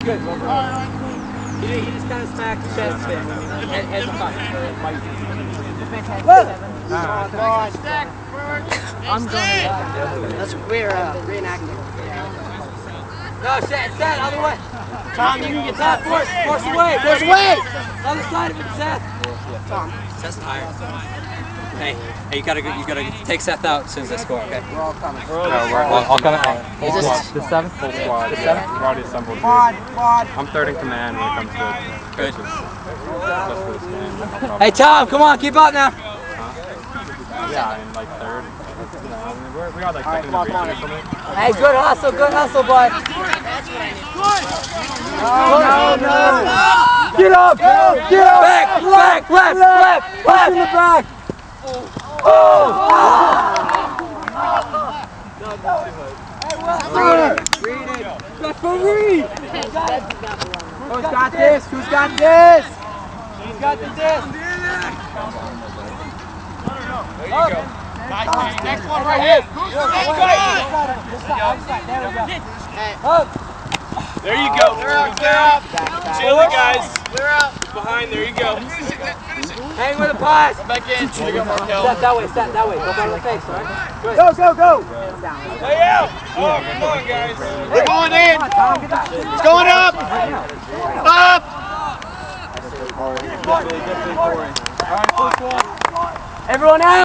good. He just kind of smacked the chest there. Heads up. I'm going. That's we're reenacting. No, Seth, other way. Tom, you can get that. Force away. Force away. Other side of it, Seth. Tom. Seth's tired. Hey, you gotta take Seth out as soon as they score, okay? We're all coming. I'll come out. Is this The seventh? Full squad. The seventh? We've already assembled. Quad. I'm third in command when it comes to coaches. Just for this game. Hey, Tom, come on, keep up now. Yeah, I'm like third. We got like second in the region or something. Hey, good hustle, bud. No. Get up! Get up! Back! Left! In the back! Referee! Who's got this? Who's got this? Who's got the disc? There you go. Nice. Next one right here. There you go. Clear up. Chill it, guys. Clear up. Behind. There you go. Hang with the pass. Back in. There you go, Markel. Step that way. Go down the face, all right? Good. Go. Lay out. Oh, come on, guys. It's going in. It's going up. Up. Everyone out!